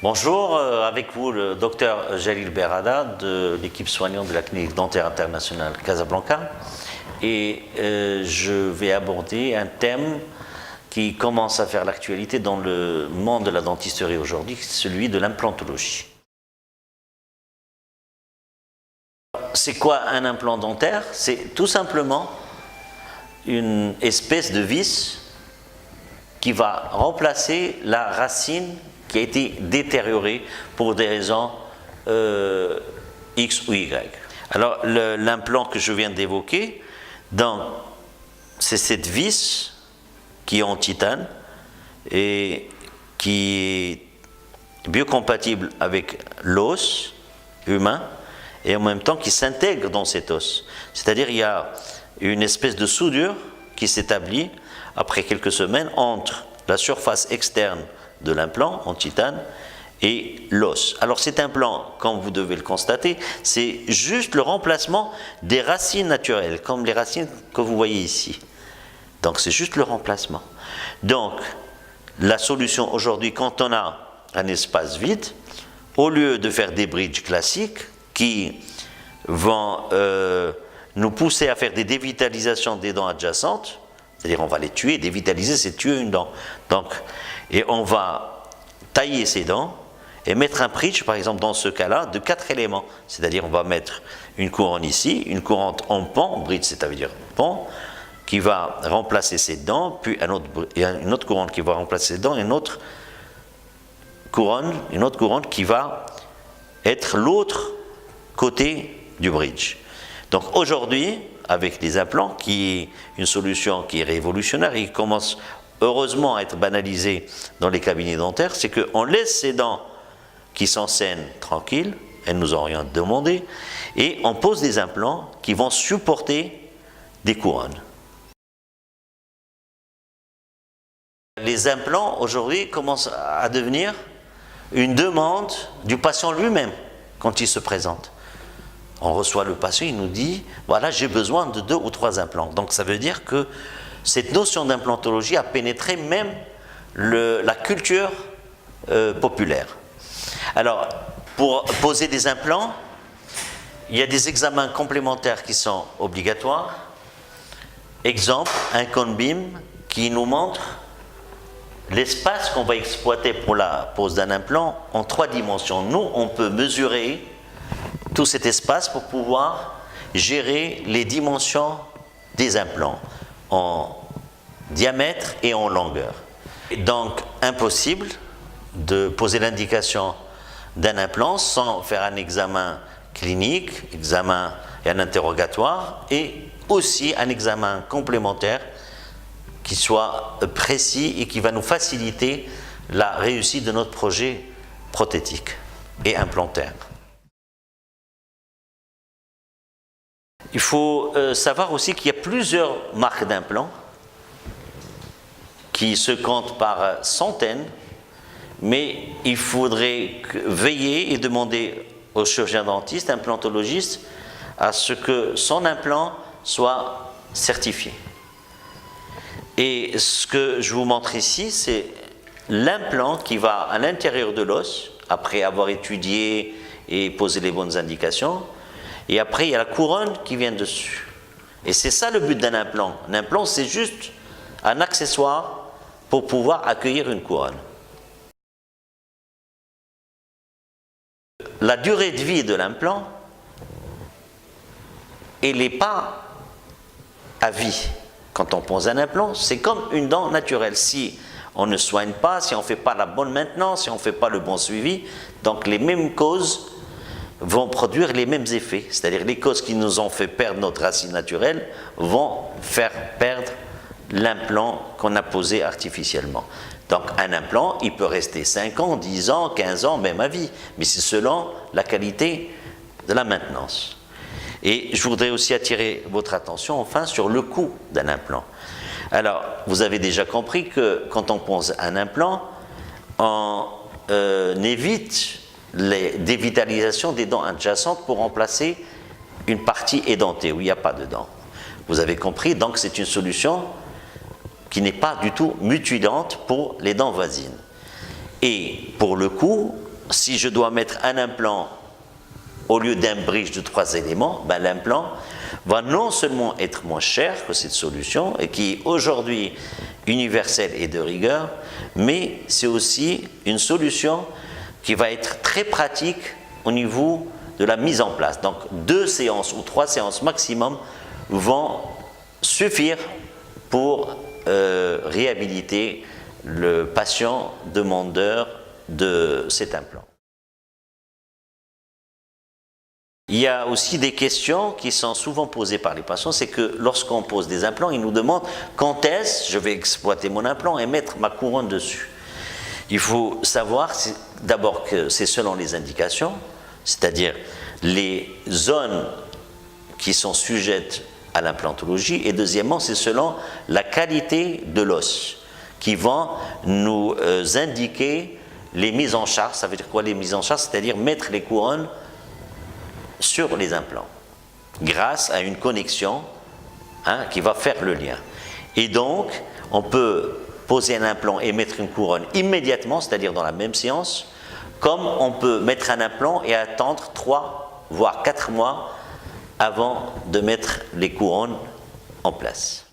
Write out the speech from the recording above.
Bonjour, avec vous le docteur Jalil Berada de l'équipe soignante de la clinique dentaire internationale Casablanca, et je vais aborder un thème qui commence à faire l'actualité dans le monde de la dentisterie aujourd'hui, celui de l'implantologie. C'est quoi un implant dentaire? C'est tout simplement une espèce de vis qui va remplacer la racine qui a été détériorée pour des raisons X ou Y. Alors l'implant que je viens d'évoquer, c'est cette vis qui est en titane et qui est biocompatible avec l'os humain et en même temps qui s'intègre dans cet os. C'est-à-dire il y a une espèce de soudure qui s'établit après quelques semaines entre la surface externe de l'implant en titane et l'os. Alors cet implant, comme vous devez le constater, c'est juste le remplacement des racines naturelles, comme les racines que vous voyez ici. Donc c'est juste le remplacement. Donc la solution aujourd'hui, quand on a un espace vide, au lieu de faire des bridges classiques qui vont nous pousser à faire des dévitalisations des dents adjacentes, c'est-à-dire on va les tuer, dévitaliser c'est tuer une dent. Et on va tailler ces dents et mettre un bridge, par exemple dans ce cas-là, de 4 éléments. C'est-à-dire on va mettre une couronne ici, une couronne en pan, bridge c'est-à-dire pan, qui va remplacer ces dents, puis une autre couronne qui va remplacer ces dents, et une autre couronne qui va être l'autre côté du bridge. Donc aujourd'hui, avec les implants, qui est une solution qui est révolutionnaire et qui commence heureusement à être banalisée dans les cabinets dentaires, c'est qu'on laisse ces dents qui sont saines tranquilles, elles ne nous ont rien demandé, et on pose des implants qui vont supporter des couronnes. Les implants aujourd'hui commencent à devenir une demande du patient lui-même quand il se présente. On reçoit le patient, il nous dit voilà, j'ai besoin de 2 ou 3 implants. Donc ça veut dire que cette notion d'implantologie a pénétré même la culture populaire. Alors, pour poser des implants, il y a des examens complémentaires qui sont obligatoires. Exemple, un cone beam qui nous montre l'espace qu'on va exploiter pour la pose d'un implant en 3 dimensions. Nous, on peut mesurer tout cet espace pour pouvoir gérer les dimensions des implants en diamètre et en longueur. Donc, impossible de poser l'indication d'un implant sans faire un examen clinique, examen et un interrogatoire, et aussi un examen complémentaire qui soit précis et qui va nous faciliter la réussite de notre projet prothétique et implantaire. Il faut savoir aussi qu'il y a plusieurs marques d'implants qui se comptent par centaines, mais il faudrait veiller et demander au chirurgien dentiste, implantologiste, à ce que son implant soit certifié. Et ce que je vous montre ici, c'est l'implant qui va à l'intérieur de l'os, après avoir étudié et posé les bonnes indications. Et après, il y a la couronne qui vient dessus. Et c'est ça le but d'un implant. Un implant, c'est juste un accessoire pour pouvoir accueillir une couronne. La durée de vie de l'implant, elle n'est pas à vie. Quand on pose un implant, c'est comme une dent naturelle. Si on ne soigne pas, si on ne fait pas la bonne maintenance, si on ne fait pas le bon suivi, donc les mêmes causes vont produire les mêmes effets. C'est-à-dire les causes qui nous ont fait perdre notre racine naturelle vont faire perdre l'implant qu'on a posé artificiellement. Donc un implant, il peut rester 5 ans, 10 ans, 15 ans, même à vie. Mais c'est selon la qualité de la maintenance. Et je voudrais aussi attirer votre attention enfin sur le coût d'un implant. Alors, vous avez déjà compris que quand on pose un implant, on évite les dévitalisations des dents adjacentes pour remplacer une partie édentée où il n'y a pas de dents. Vous avez compris, donc c'est une solution qui n'est pas du tout mutilante pour les dents voisines. Et pour le coup, si je dois mettre un implant au lieu d'un bridge de 3 éléments, ben l'implant va non seulement être moins cher que cette solution, et qui est aujourd'hui universelle et de rigueur, mais c'est aussi une solution qui va être très pratique au niveau de la mise en place. Donc 2 séances ou 3 séances maximum vont suffire pour réhabiliter le patient demandeur de cet implant. Il y a aussi des questions qui sont souvent posées par les patients, c'est que lorsqu'on pose des implants, ils nous demandent quand est-ce je vais exploiter mon implant et mettre ma couronne dessus. Il faut savoir d'abord que c'est selon les indications, c'est-à-dire les zones qui sont sujettes à l'implantologie, et deuxièmement, c'est selon la qualité de l'os qui vont nous indiquer les mises en charge. Ça veut dire quoi les mises en charge? C'est-à-dire mettre les couronnes sur les implants grâce à une connexion qui va faire le lien. Et donc, on peut poser un implant et mettre une couronne immédiatement, c'est-à-dire dans la même séance, comme on peut mettre un implant et attendre 3 voire 4 mois avant de mettre les couronnes en place.